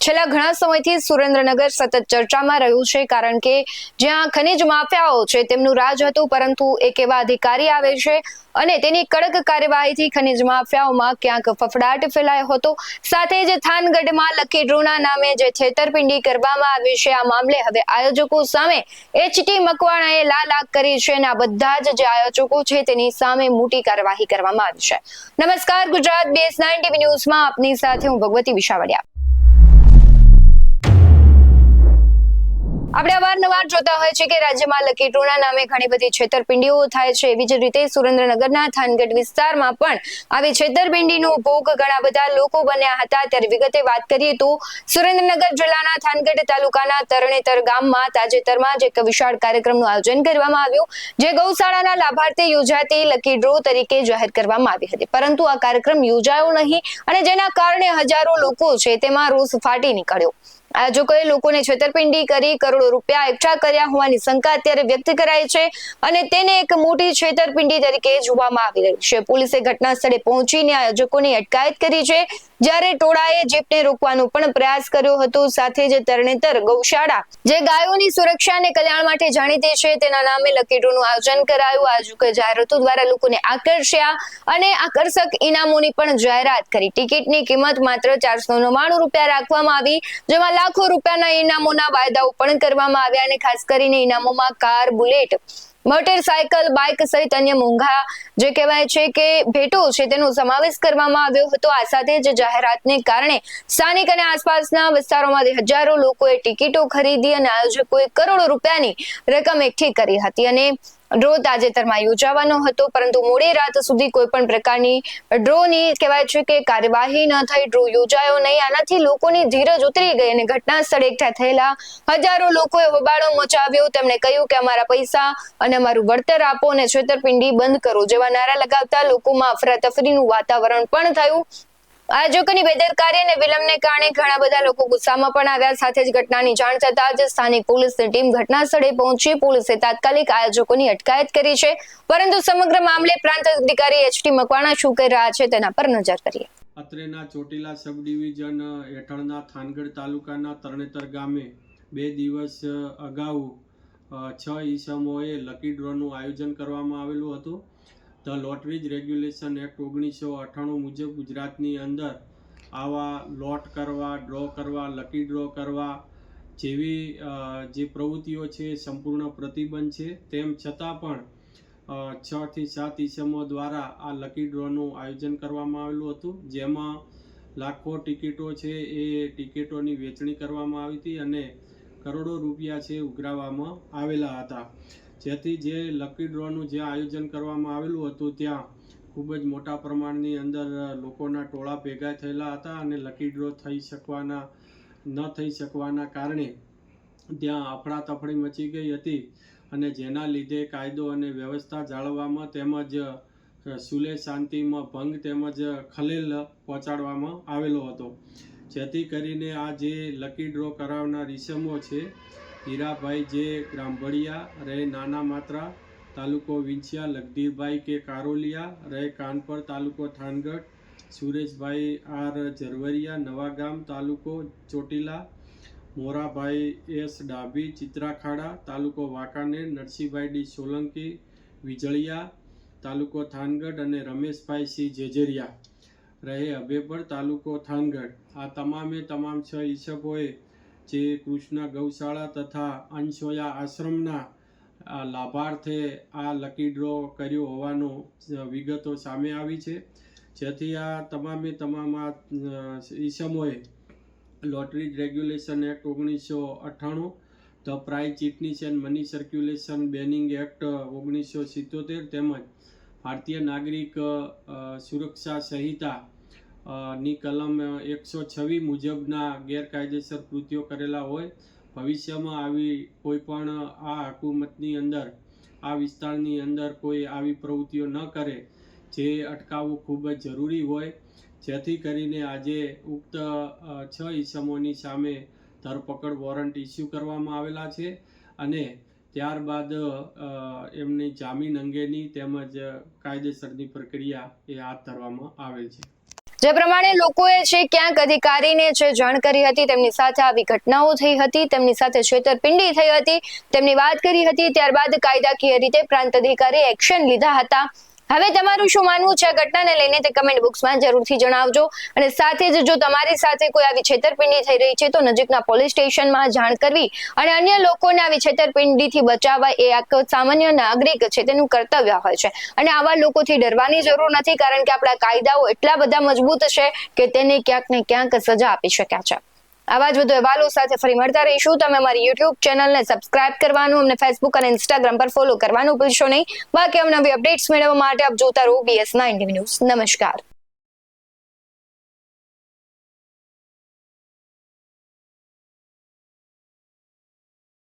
છેલ્લા ઘણા સમયથી સુરેન્દ્રનગર સતત ચર્ચામાં રહ્યું છે, કારણ કે જ્યાં ખનિજ માફિયાઓ છે તેમનું રાજ હતું, પરંતુ એક એવા અધિકારી આવે છે અને તેની કડક કાર્યવાહીથી ખનિજ માફિયાઓમાં ક્યાંક ફફડાટ ફેલાયો હતો. સાથે જ થાનગઢમાં લકી ડ્રોના નામે જે છેતરપિંડી કરવામાં આવી છે, આ મામલે હવે આયોજકો સામે એચટી મકવાણાએ લાલ આંખ કરી છે અને આ બધા જે આયોજકો છે તેની સામે મોટી કાર્યવાહી કરવામાં આવી છે. નમસ્કાર, ગુજરાત BS9 TV ન્યૂઝમાં આપની સાથે હું ભગવતી વિશાવડિયા. આપણે અવારનવાર જોતા હોય છે કે રાજ્યમાં લકી ડ્રોના નામે ઘણી બધી છેતરપિંડીઓ થાય છે. એવી જ રીતે સુરેન્દ્રનગરના થાનગઢ વિસ્તારમાં પણ આવી છેતરપિંડીનો ભોગ ઘણા બધા લોકો બન્યા હતા. ત્યારે વિગતે વાત કરીએ તો સુરેન્દ્રનગર જિલ્લાના થાનગઢ તાલુકાના તરણેતર ગામમાં તાજેતરમાં જ એક વિશાળ કાર્યક્રમનું આયોજન કરવામાં આવ્યું, જે ગૌશાળાના લાભાર્થી યોજાતી લકી ડ્રો તરીકે જાહેર કરવામાં આવી હતી. પરંતુ આ કાર્યક્રમ યોજાયો નહીં અને જેના કારણે હજારો લોકો છે તેમાં રોષ ફાટી નીકળ્યો. આયોજકોએ લોકોને છેતરપિંડી કરી કરોડો રૂપિયા એકઠા કર્યા હોવાની શંકા અત્યારે વ્યક્ત કરાઈ છે અને તેને એક મોટી છેતરપિંડી તરીકે જોવામાં આવી રહી છે. પોલીસે ઘટના સ્થળે પહોંચીને આયોજકોની અટકાયત કરી છે, જ્યારે ટોળાએ જીપને રોકવાનો પણ પ્રયાસ કર્યો હતો. સાથે જ તરણેતર ગૌશાળા જે ગાયોની સુરક્ષા અને કલ્યાણ માટે જાણીતી છે તેના નામે લકી ડ્રોનું આયોજન કરાયું. આયોજકોએ જાહેરાતો દ્વારા લોકોને આકર્ષ્યા અને આકર્ષક ઇનામોની પણ જાહેરાત કરી. ટિકિટની કિંમત માત્ર 499 રૂપિયા રાખવામાં આવી, જેમાં લાખો રૂપિયાના ઇનામોના વાયદાઓ પણ કરવામાં આવ્યા અને ખાસ કરીને ઇનામોમાં કાર, બુલેટ, મોટરસાયકલ, બાઇક સહિત અન્ય મોંઘા જે કહેવાય છે કે ભેટો છે તેનો સમાવેશ કરવામાં આવ્યો હતો. આ સાથે જ જાહેરાતને કારણે સ્થાનિક અને આસપાસના વિસ્તારોમાંથી હજારો લોકોએ ટિકિટો ખરીદી અને આયોજકોએ કરોડો રૂપિયાની રકમ એકઠી કરી હતી. અને ડ્રો તાજેતરમાં યોજાવાનો હતો, પરંતુ મોડી રાત સુધી કોઈ પણ પ્રકારની ડ્રોની કહેવાય છે કે કાર્યવાહી ન થઈ, ડ્રો યોજાયો નહીં. આનાથી લોકોની ધીરજ ઉતરી ગઈ અને ઘટના સ્થળે એકઠા થયેલા હજારો લોકોએ હોબાળો મચાવ્યો. તેમણે કહ્યું કે અમારા પૈસા અને અમારું વળતર આપો અને છેતરપિંડી બંધ કરો જેવા નારા લગાવતા લોકોમાં અફરાતફરીનું વાતાવરણ પણ થયું. આયોજકોની બેદરકારી અને વિલંબને કારણે ઘણા બધા લોકો ગુસ્સામાં પણ આવ્યા. સાથે જ ઘટનાની જાણ થતાં જ સ્થાનિક પોલીસની ટીમ ઘટના સ્થળે પહોંચી. પોલીસે તાત્કાલિક આયોજકોની અટકાયત કરી છે, પરંતુ સમગ્ર મામલે પ્રાંત અધિકારી એચટી મકવાણા શું કહી રહ્યા છે તેના પર નજર કરીએ. અત્રેના ચોટીલા સબ ડિવિઝન હેઠળના થાનગઢ તાલુકાના તરણેતર ગામે 2 દિવસ અગાઉ 6 ઈસમોએ લકી ડ્રોનું આયોજન કરવામાં આવેલું હતું. ધ લોટરીઝ રેગ્યુલેશન એક્ટ 1998 મુજબ ગુજરાતની અંદર આવા લોટ કરવા, ડ્રો કરવા, લકી ડ્રો કરવા જેવી જે પ્રવૃત્તિઓ છે સંપૂર્ણ પ્રતિબંધ છે. તેમ છતાં પણ 6 થી 7 ઈસમો દ્વારા આ લકી ડ્રોનું આયોજન કરવામાં આવેલું હતું, જેમાં લાખો ટિકિટો છે એ ટિકિટોની વેચણી કરવામાં આવી હતી અને કરોડો રૂપિયા છે ઉઘરાવવામાં આવેલા હતા. જેથી જે લકી ડ્રોનું જ્યાં આયોજન કરવામાં આવેલું હતું ત્યાં ખૂબ જ મોટા પ્રમાણની અંદર લોકોના ટોળા ભેગા થયેલા હતા અને લકી ડ્રો ન થઈ શકવાના કારણે ત્યાં અફડાતફડી મચી ગઈ હતી અને જેના લીધે કાયદો અને વ્યવસ્થા જાળવવામાં તેમજ સુલેહ શાંતિમાં ભંગ તેમજ ખલેલ પહોંચાડવામાં આવેલો હતો. જેથી કરીને આ જે લકી ડ્રો કરાવનાર ઈસમો છે, હીરાભાઈ જે ગ્રામભળિયા રહે નાના માત્રા તાલુકો વિંછિયા, લગધીરભાઈ કે કારોલિયા રહે કાનપર તાલુકો થાનગઢ, સુરેશભાઈ આર ઝરવરિયા નવાગામ તાલુકો ચોટીલા, મોરાભાઈ એસ ડાભી ચિત્રાખાડા તાલુકો વાંકાનેર, નરસિંહભાઈ ડી સોલંકી વિજળિયા તાલુકો થાનગઢ અને રમેશભાઈ સી જેજરિયા રહે અભેપર તાલુકો થાનગઢ. આ તમામે તમામ 6 ઈસમોએ જે કૃષ્ણ ગૌશાળા તથા અંશોયા આશ્રમના લાભાર્થે આ લકી ડ્રો કર્યો હોવાનો વિગતો સામે આવી છે. જેથી આ તમામે તમામ ઈસમોએ lotteries regulation act 1998, the prize chits and money circulation banning act 1977 તેમજ ભારતીય નાગરિક સુરક્ષા સંહિતા ની કલમ 126 મુજબના ગેરકાયદેસર કૃત્યો કરેલા હોય. ભવિષ્યમાં આવી કોઈ પણ આ હુકુમતની અંદર આ વિસ્તારની અંદર કોઈ આવી પ્રવૃત્તિઓ ન કરે, જે અટકાવવું ખૂબ જ જરૂરી હોય. જેથી કરીને આજે ઉક્ત 6 ઈસમોની સામે ધરપકડ વોરંટ ઇસ્યુ કરવામાં આવેલા છે અને ત્યારબાદ એમની જામીન અંગેની તેમજ કાયદેસરની પ્રક્રિયા એ હાથ ધરવામાં આવેલ છે. જે પ્રમાણે લોકોએ છે ક્યાંક અધિકારીને છે જાણ કરી હતી, તેમની સાથે આવી ઘટનાઓ થઈ હતી, તેમની સાથે છેતરપિંડી થઈ હતી, તેમની વાત કરી હતી, ત્યારબાદ કાયદાકીય રીતે પ્રાંત અધિકારી એક્શન લીધા હતા. હવે તમારું શું માનવું છે આ ઘટનાને લઈને તે કમેન્ટ બોક્સમાં જરૂરથી જણાવજો. અને સાથે જ જો તમારી સાથે કોઈ આવી છેતરપિંડી થઈ રહી છે તો નજીકના પોલીસ સ્ટેશનમાં જાણ કરવી અને અન્ય લોકોને આવી છેતરપિંડીથી બચાવવા એ એક સામાન્ય નાગરિક છે તેનું કર્તવ્ય હોય છે. અને આવા લોકોથી ડરવાની જરૂર નથી, કારણ કે આપણા કાયદાઓ એટલા બધા મજબૂત છે કે તેને ક્યાંક ને ક્યાંક સજા આપી શક્યા છે. આવા જ વધુ અહેવાલો સાથે ફરી મળતા રહીશું. તમે અમારી યુટ્યુબ ચેનલને સબસ્ક્રાઇબ કરવાનું, અમને ફેસબુક અને ઇન્સ્ટાગ્રામ પર ફોલો કરવાનું ભૂલશો નહીં. બાકી અવનવી અપડેટ્સ મેળવવા માટે આપ જોતા રહો BS9 ન્યૂઝ. નમસ્કાર.